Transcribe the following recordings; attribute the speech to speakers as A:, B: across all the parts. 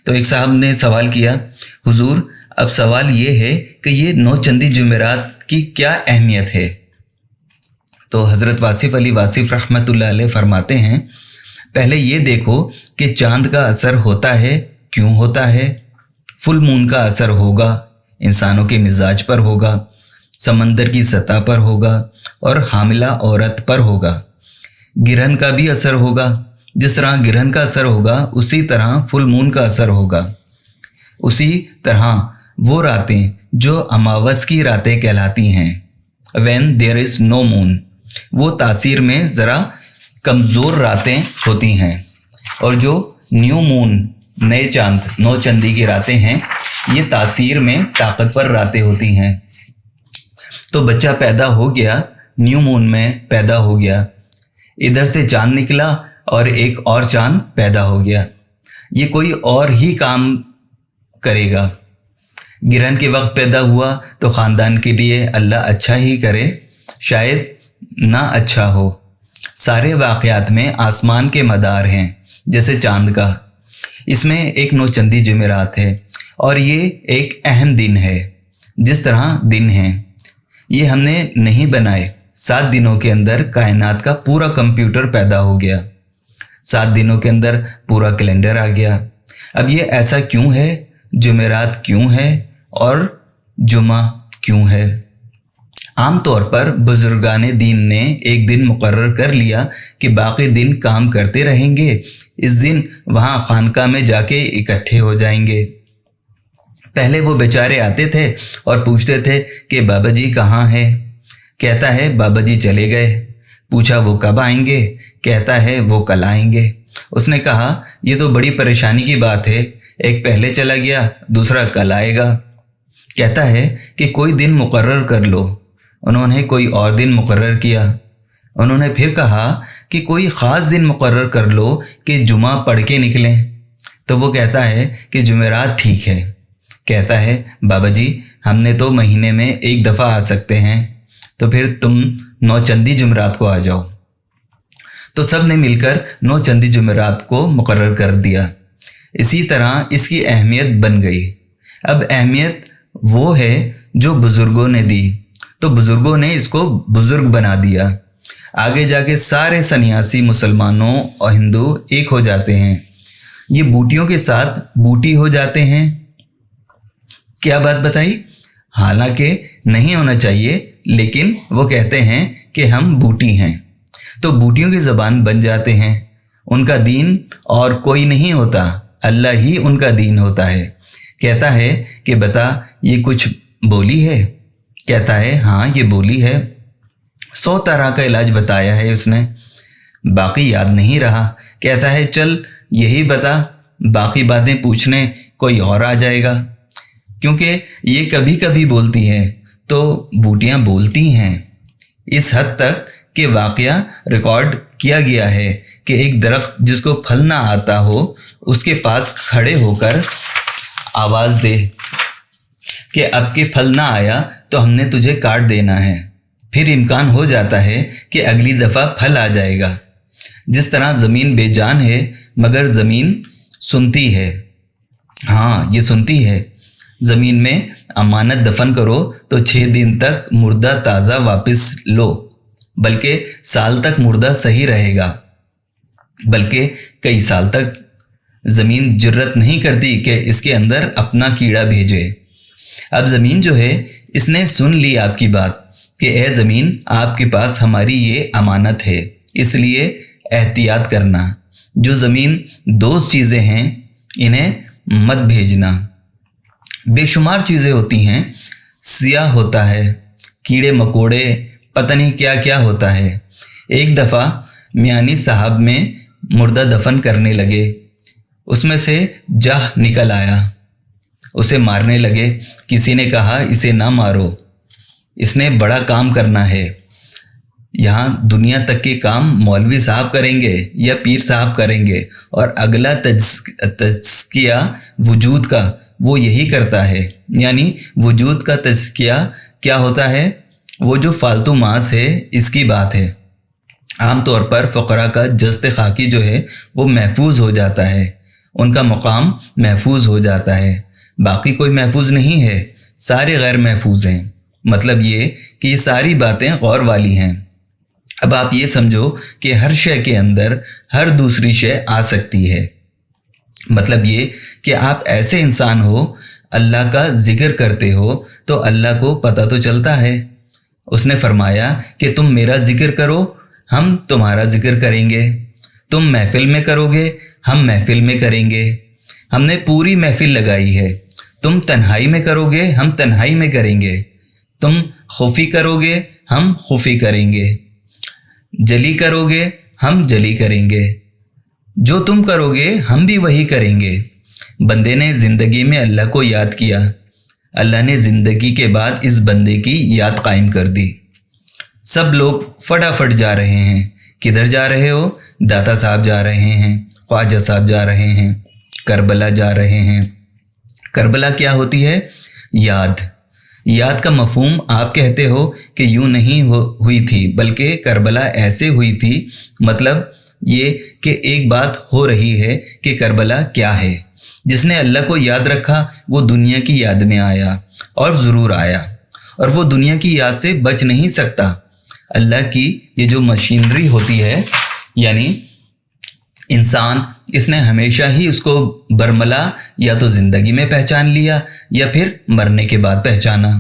A: تو ایک صاحب نے سوال کیا، حضور اب سوال یہ ہے کہ یہ 9 چندی جمعرات کی کیا اہمیت ہے؟ تو حضرت واصف علی واصف رحمۃ اللہ علیہ فرماتے ہیں، پہلے یہ دیکھو کہ چاند کا اثر ہوتا ہے، کیوں ہوتا ہے؟ فل مون کا اثر ہوگا، انسانوں کے مزاج پر ہوگا، سمندر کی سطح پر ہوگا اور حاملہ عورت پر ہوگا۔ گرہن کا بھی اثر ہوگا، جس طرح گرہن کا اثر ہوگا اسی طرح فل مون کا اثر ہوگا۔ اسی طرح وہ راتیں جو اماوس کی راتیں کہلاتی ہیں، when there is no moon، وہ تاثیر میں ذرا کمزور راتیں ہوتی ہیں، اور جو نیو مون نئے چاند 9 چندی کی راتیں ہیں یہ تاثیر میں طاقتور راتیں ہوتی ہیں۔ تو بچہ پیدا ہو گیا، نیو مون میں پیدا ہو گیا، ادھر سے چاند نکلا اور ایک اور چاند پیدا ہو گیا، یہ کوئی اور ہی کام کرے گا۔ گرہن کے وقت پیدا ہوا تو خاندان کے لیے اللہ اچھا ہی کرے، شاید نہ اچھا ہو۔ سارے واقعات میں آسمان کے مدار ہیں، جیسے چاند کا۔ اس میں ایک 9 چندی جمعرات ہے اور یہ ایک اہم دن ہے۔ جس طرح دن ہیں یہ ہم نے نہیں بنائے، 7 دنوں کے اندر کائنات کا پورا کمپیوٹر پیدا ہو گیا، 7 دنوں کے اندر پورا کیلنڈر آ گیا۔ اب یہ ایسا کیوں ہے؟ جمعرات کیوں ہے اور جمعہ کیوں ہے؟ عام طور پر بزرگان دین نے ایک دن مقرر کر لیا کہ باقی دن کام کرتے رہیں گے، اس دن وہاں خانقاہ میں جا کے اکٹھے ہو جائیں گے۔ پہلے وہ بیچارے آتے تھے اور پوچھتے تھے کہ بابا جی کہاں ہیں؟ کہتا ہے بابا جی چلے گئے۔ پوچھا وہ کب آئیں گے؟ کہتا ہے وہ کل آئیں گے۔ اس نے کہا یہ تو بڑی پریشانی کی بات ہے، ایک پہلے چلا گیا، دوسرا کل آئے گا۔ کہتا ہے کہ کوئی دن مقرر کر لو۔ انہوں نے کوئی اور دن مقرر کیا۔ انہوں نے پھر کہا کہ کوئی خاص دن مقرر کر لو کہ جمعہ پڑھ کے نکلیں۔ تو وہ کہتا ہے کہ جمعرات ٹھیک ہے۔ کہتا ہے بابا جی ہم نے تو مہینے میں ایک دفعہ آ سکتے ہیں، تو پھر تم 9 چندی جمعرات کو آ جاؤ۔ تو سب نے مل کر 9 چندی جمعرات کو مقرر کر دیا۔ اسی طرح اس کی اہمیت بن گئی۔ اب اہمیت وہ ہے جو بزرگوں نے دی، تو بزرگوں نے اس کو بزرگ بنا دیا۔ آگے جا کے سارے سنیاسی مسلمانوں اور ہندو ایک ہو جاتے ہیں، یہ بوٹیوں کے ساتھ بوٹی ہو جاتے ہیں۔ کیا بات بتائی؟ حالانکہ نہیں ہونا چاہیے، لیکن وہ کہتے ہیں کہ ہم بوٹی ہیں، تو بوٹیوں کی زبان بن جاتے ہیں۔ ان کا دین اور کوئی نہیں ہوتا، اللہ ہی ان کا دین ہوتا ہے۔ کہتا ہے کہ بتا یہ کچھ بولی ہے؟ کہتا ہے ہاں یہ بولی ہے۔ 100 طرح کا علاج بتایا ہے اس نے، باقی یاد نہیں رہا۔ کہتا ہے چل یہی بتا، باقی باتیں پوچھنے کوئی اور آ جائے گا، کیونکہ یہ کبھی کبھی بولتی ہے تو بوٹیاں بولتی ہیں۔ اس حد تک کہ واقعہ ریکارڈ کیا گیا ہے کہ ایک درخت جس کو پھل نہ آتا ہو اس کے پاس کھڑے ہو کر آواز دے کہ اب کے پھل نہ آیا تو ہم نے تجھے کاٹ دینا ہے، پھر امکان ہو جاتا ہے کہ اگلی دفعہ پھل آ جائے گا۔ جس طرح زمین بے جان ہے مگر زمین سنتی ہے، ہاں یہ سنتی ہے۔ زمین میں امانت دفن کرو تو 6 دن تک مردہ تازہ واپس لو، بلکہ سال تک مردہ صحیح رہے گا، بلکہ کئی سال تک۔ زمین جرت نہیں کرتی کہ اس کے اندر اپنا کیڑا بھیجے۔ اب زمین جو ہے اس نے سن لی آپ کی بات کہ اے زمین آپ کے پاس ہماری یہ امانت ہے، اس لیے احتیاط کرنا۔ جو زمین 2 چیزیں ہیں انہیں مت بھیجنا۔ بے شمار چیزیں ہوتی ہیں، سیاہ ہوتا ہے، کیڑے مکوڑے، پتہ نہیں کیا کیا ہوتا ہے۔ ایک دفعہ میانی صاحب میں مردہ دفن کرنے لگے، اس میں سے جاہ نکل آیا، اسے مارنے لگے۔ کسی نے کہا اسے نہ مارو، اس نے بڑا کام کرنا ہے، یہاں دنیا تک کے کام مولوی صاحب کریں گے یا پیر صاحب کریں گے، اور اگلا تزکیہ وجود کا وہ یہی کرتا ہے۔ یعنی وجود کا تزکیہ کیا ہوتا ہے؟ وہ جو فالتو ماس ہے اس کی بات ہے۔ عام طور پر فقراء کا جست خاکی جو ہے وہ محفوظ ہو جاتا ہے، ان کا مقام محفوظ ہو جاتا ہے، باقی کوئی محفوظ نہیں ہے، سارے غیر محفوظ ہیں۔ مطلب یہ کہ یہ ساری باتیں غور والی ہیں۔ اب آپ یہ سمجھو کہ ہر شے کے اندر ہر دوسری شے آ سکتی ہے۔ مطلب یہ کہ آپ ایسے انسان ہو، اللہ کا ذکر کرتے ہو تو اللہ کو پتہ تو چلتا ہے۔ اس نے فرمایا کہ تم میرا ذکر کرو، ہم تمہارا ذکر کریں گے، تم محفل میں کرو گے، ہم محفل میں کریں گے، ہم نے پوری محفل لگائی ہے، تم تنہائی میں کرو گے، ہم تنہائی میں کریں گے، تم خفی کرو گے، ہم خفی کریں گے، جلی کرو گے، ہم جلی کریں گے، جو تم کرو گے ہم بھی وہی کریں گے۔ بندے نے زندگی میں اللہ کو یاد کیا، اللہ نے زندگی کے بعد اس بندے کی یاد قائم کر دی۔ سب لوگ فٹافٹ جا رہے ہیں، کدھر جا رہے ہو؟ داتا صاحب جا رہے ہیں، خواجہ صاحب جا رہے ہیں، کربلا جا رہے ہیں۔ کربلا کیا ہوتی ہے؟ یاد۔ یاد کا مفہوم آپ کہتے ہو کہ یوں نہیں ہوئی تھی، بلکہ کربلا ایسے ہوئی تھی، مطلب یہ کہ ایک بات ہو رہی ہے کہ کربلا کیا ہے۔ جس نے اللہ کو یاد رکھا وہ دنیا کی یاد میں آیا، اور ضرور آیا، اور وہ دنیا کی یاد سے بچ نہیں سکتا۔ اللہ کی یہ جو مشینری ہوتی ہے، یعنی انسان، اس نے ہمیشہ ہی اس کو برملا یا تو زندگی میں پہچان لیا یا پھر مرنے کے بعد پہچانا۔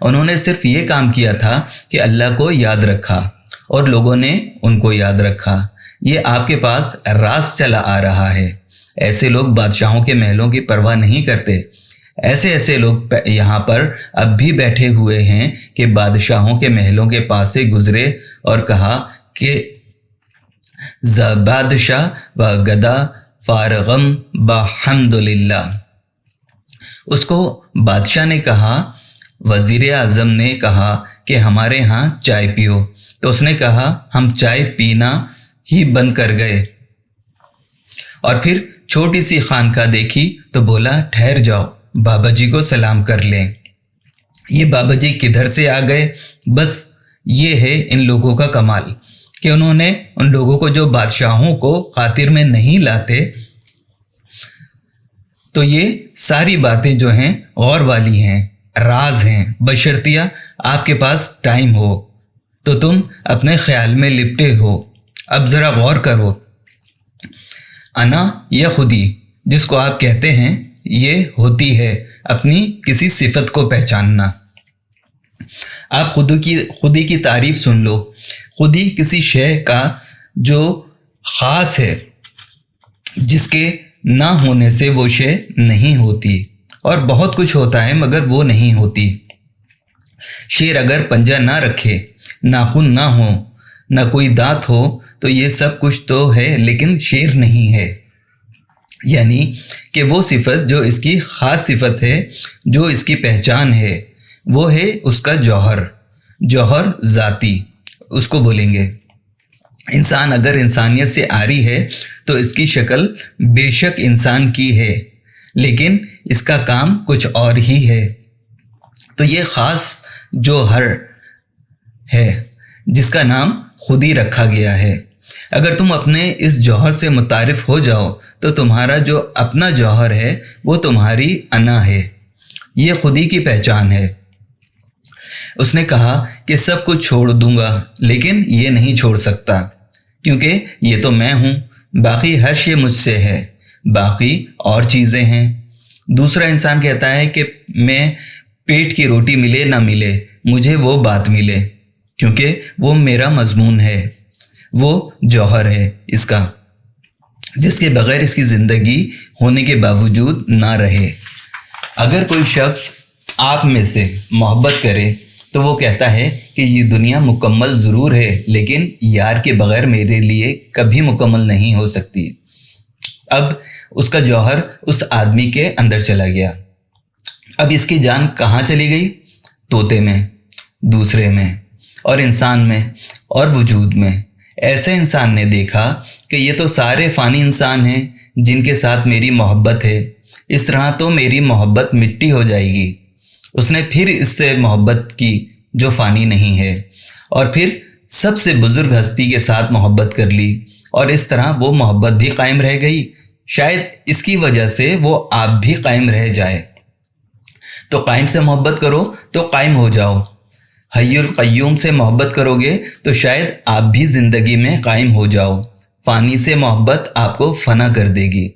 A: انہوں نے صرف یہ کام کیا تھا کہ اللہ کو یاد رکھا اور لوگوں نے ان کو یاد رکھا۔ یہ آپ کے پاس راز چلا آ رہا ہے۔ ایسے لوگ بادشاہوں کے محلوں کی پرواہ نہیں کرتے۔ ایسے لوگ یہاں پر اب بھی بیٹھے ہوئے ہیں کہ بادشاہوں کے محلوں کے پاس سے گزرے اور کہا کہ بادشاہ و گدا فارغم بحمد للہ۔ اس کو بادشاہ نے کہا، وزیر اعظم نے کہا کہ ہمارے ہاں چائے پیو، تو اس نے کہا ہم چائے پینا ہی بند کر گئے۔ اور پھر چھوٹی سی خانقاہ دیکھی تو بولا ٹھہر جاؤ، بابا جی کو سلام کر لیں۔ یہ بابا جی کدھر سے آ گئے؟ بس یہ ہے ان لوگوں کا کمال کہ انہوں نے ان لوگوں کو جو بادشاہوں کو خاطر میں نہیں لاتے، تو یہ ساری باتیں جو ہیں غور والی ہیں، راز ہیں، بشرطیہ آپ کے پاس ٹائم ہو تو تم اپنے خیال میں لپٹے ہو۔ اب ذرا غور کرو، انا یا خودی جس کو آپ کہتے ہیں، یہ ہوتی ہے اپنی کسی صفت کو پہچاننا۔ آپ خودی کی تعریف سن لو۔ خودی کسی شے کا جو خاص ہے، جس کے نہ ہونے سے وہ شے نہیں ہوتی، اور بہت کچھ ہوتا ہے مگر وہ نہیں ہوتی۔ شیر اگر پنجہ نہ رکھے، ناخن نہ ہو، نہ کوئی دانت ہو تو یہ سب کچھ تو ہے لیکن شیر نہیں ہے۔ یعنی کہ وہ صفت جو اس کی خاص صفت ہے، جو اس کی پہچان ہے، وہ ہے اس کا جوہر ذاتی، اس کو بولیں گے۔ انسان اگر انسانیت سے عاری ہے تو اس کی شکل بے شک انسان کی ہے، لیکن اس کا کام کچھ اور ہی ہے۔ تو یہ خاص جوہر ہے جس کا نام خودی رکھا گیا ہے۔ اگر تم اپنے اس جوہر سے متعارف ہو جاؤ تو تمہارا جو اپنا جوہر ہے وہ تمہاری انا ہے، یہ خودی کی پہچان ہے۔ اس نے کہا کہ سب کچھ چھوڑ دوں گا لیکن یہ نہیں چھوڑ سکتا، کیونکہ یہ تو میں ہوں، باقی ہر شے مجھ سے ہے، باقی اور چیزیں ہیں۔ دوسرا انسان کہتا ہے کہ میں پیٹ کی روٹی ملے نہ ملے مجھے وہ بات ملے، کیونکہ وہ میرا مضمون ہے، وہ جوہر ہے اس کا، جس کے بغیر اس کی زندگی ہونے کے باوجود نہ رہے۔ اگر کوئی شخص آپ میں سے محبت کرے تو وہ کہتا ہے کہ یہ دنیا مکمل ضرور ہے لیکن یار کے بغیر میرے لیے کبھی مکمل نہیں ہو سکتی۔ اب اس کا جوہر اس آدمی کے اندر چلا گیا۔ اب اس کی جان کہاں چلی گئی؟ طوطے میں، دوسرے میں، اور انسان میں، اور وجود میں۔ ایسے انسان نے دیکھا کہ یہ تو سارے فانی انسان ہیں جن کے ساتھ میری محبت ہے، اس طرح تو میری محبت مٹی ہو جائے گی۔ اس نے پھر اس سے محبت کی جو فانی نہیں ہے، اور پھر سب سے بزرگ ہستی کے ساتھ محبت کر لی، اور اس طرح وہ محبت بھی قائم رہ گئی شاید اس کی وجہ سے وہ آپ بھی قائم رہ جائے۔ تو قائم سے محبت کرو تو قائم ہو جاؤ۔ حی القیوم سے محبت کرو گے تو شاید آپ بھی زندگی میں قائم ہو جاؤ۔ فانی سے محبت آپ کو فنا کر دے گی،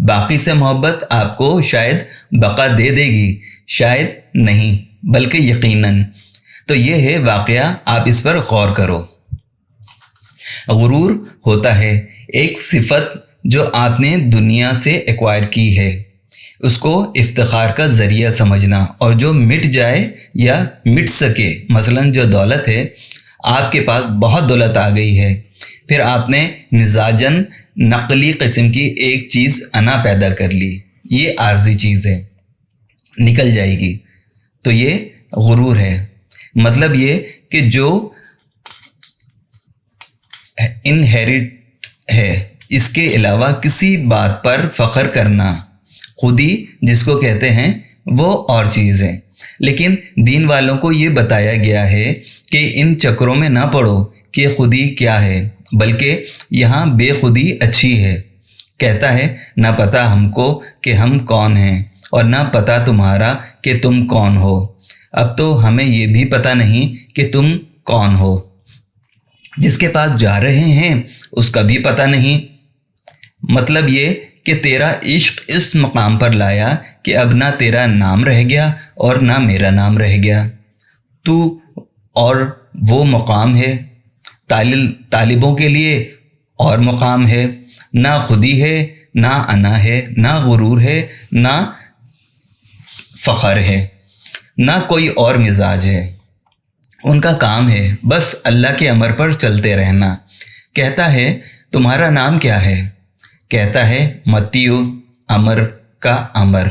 A: باقی سے محبت آپ کو شاید بقا دے دے گی، شاید نہیں بلکہ یقیناً۔ تو یہ ہے واقعہ، آپ اس پر غور کرو۔ غرور ہوتا ہے ایک صفت جو آپ نے دنیا سے ایکوائر کی ہے، اس کو افتخار کا ذریعہ سمجھنا، اور جو مٹ جائے یا مٹ سکے، مثلاً جو دولت ہے، آپ کے پاس بہت دولت آ گئی ہے، پھر آپ نے مزاجاً نقلی قسم کی ایک چیز انا پیدا کر لی، یہ عارضی چیز ہے، نکل جائے گی، تو یہ غرور ہے۔ مطلب یہ کہ جو انہیریٹ ہے، اس کے علاوہ کسی بات پر فخر کرنا، خودی جس کو کہتے ہیں، وہ اور چیز ہے۔ لیکن دین والوں کو یہ بتایا گیا ہے کہ ان چکروں میں نہ پڑو کہ خودی کیا ہے، بلکہ یہاں بے خودی اچھی ہے۔ کہتا ہے نہ پتہ ہم کو کہ ہم کون ہیں، اور نہ پتہ تمہارا کہ تم کون ہو۔ اب تو ہمیں یہ بھی پتہ نہیں کہ تم کون ہو۔ جس کے پاس جا رہے ہیں اس کا بھی پتہ نہیں۔ مطلب یہ کہ تیرا عشق اس مقام پر لایا کہ اب نہ تیرا نام رہ گیا اور نہ میرا نام رہ گیا۔ تو اور وہ مقام ہے، طالبوں کے لیے اور مقام ہے، نہ خودی ہے، نہ انا ہے، نہ غرور ہے، نہ فخر ہے، نہ کوئی اور مزاج ہے۔ ان کا کام ہے بس اللہ کے امر پر چلتے رہنا۔ کہتا ہے تمہارا نام کیا ہے؟ کہتا ہے متیو، امر کا امر۔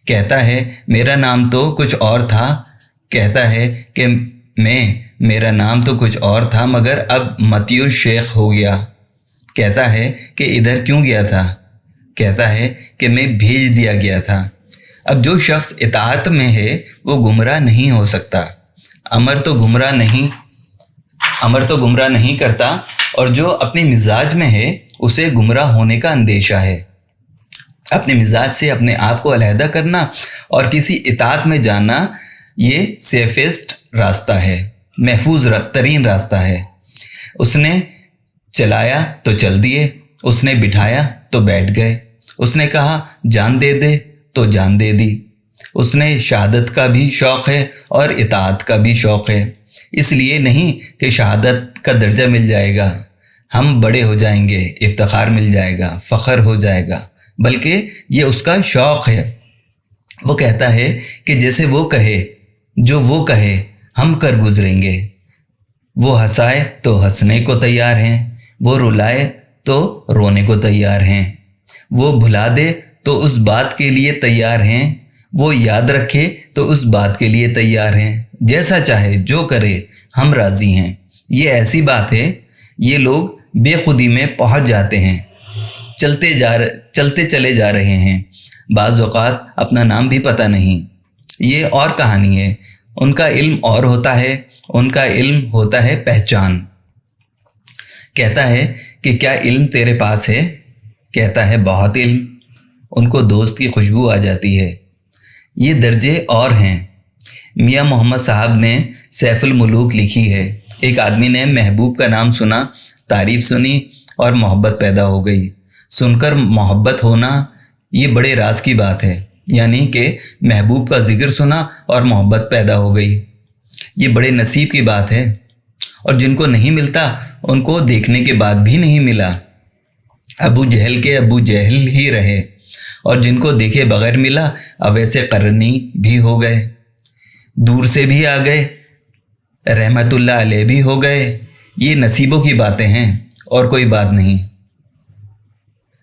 A: کہتا ہے میرا نام تو کچھ اور تھا۔ کہتا ہے کہ میرا نام تو کچھ اور تھا مگر اب متیو شیخ ہو گیا۔ کہتا ہے کہ ادھر کیوں گیا تھا؟ کہتا ہے کہ میں بھیج دیا گیا تھا۔ اب جو شخص اطاعت میں ہے وہ گمراہ نہیں ہو سکتا۔ امر تو گمراہ نہیں کرتا، اور جو اپنے مزاج میں ہے اسے گمراہ ہونے کا اندیشہ ہے۔ اپنے مزاج سے اپنے آپ کو علیحدہ کرنا اور کسی اطاعت میں جانا، یہ سیفسٹ راستہ ہے، محفوظ ترین راستہ ہے۔ اس نے چلایا تو چل دیے، اس نے بٹھایا تو بیٹھ گئے، اس نے کہا جان دے دے تو جان دے دی۔ اس نے شہادت کا بھی شوق ہے اور اطاعت کا بھی شوق ہے۔ اس لیے نہیں کہ شہادت کا درجہ مل جائے گا، ہم بڑے ہو جائیں گے، افتخار مل جائے گا، فخر ہو جائے گا، بلکہ یہ اس کا شوق ہے۔ وہ کہتا ہے کہ جیسے وہ کہے، جو وہ کہے ہم کر گزریں گے۔ وہ ہنسائے تو ہنسنے کو تیار ہیں، وہ رلائے تو رونے کو تیار ہیں، وہ بھلا دے تو اس بات کے لیے تیار ہیں، وہ یاد رکھے تو اس بات کے لیے تیار ہیں۔ جیسا چاہے جو کرے ہم راضی ہیں۔ یہ ایسی بات ہے، یہ لوگ بے خودی میں پہنچ جاتے ہیں، چلتے چلے جا رہے ہیں، بعض اوقات اپنا نام بھی پتہ نہیں۔ یہ اور کہانی ہے، ان کا علم اور ہوتا ہے، ان کا علم ہوتا ہے پہچان۔ کہتا ہے کہ کیا علم تیرے پاس ہے؟ کہتا ہے بہت علم۔ ان کو دوست کی خوشبو آ جاتی ہے۔ یہ درجے اور ہیں۔ میاں محمد صاحب نے سیف الملوک لکھی ہے، ایک آدمی نے محبوب کا نام سنا، تعریف سنی اور محبت پیدا ہو گئی۔ سن کر محبت ہونا یہ بڑے راز کی بات ہے، یعنی کہ محبوب کا ذکر سنا اور محبت پیدا ہو گئی، یہ بڑے نصیب کی بات ہے۔ اور جن کو نہیں ملتا ان کو دیکھنے کے بعد بھی نہیں ملا، ابو جہل کے ابو جہل ہی رہے، اور جن کو دیکھے بغیر ملا اب ایسے قرنی بھی ہو گئے، دور سے بھی آ گئے، رحمت اللہ علیہ بھی ہو گئے۔ یہ نصیبوں کی باتیں ہیں اور کوئی بات نہیں۔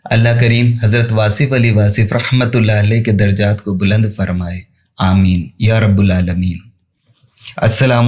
A: اللہ کریم حضرت واصف علی واصف رحمت اللہ علیہ کے درجات کو بلند فرمائے، آمین یا رب العالمین۔ السلام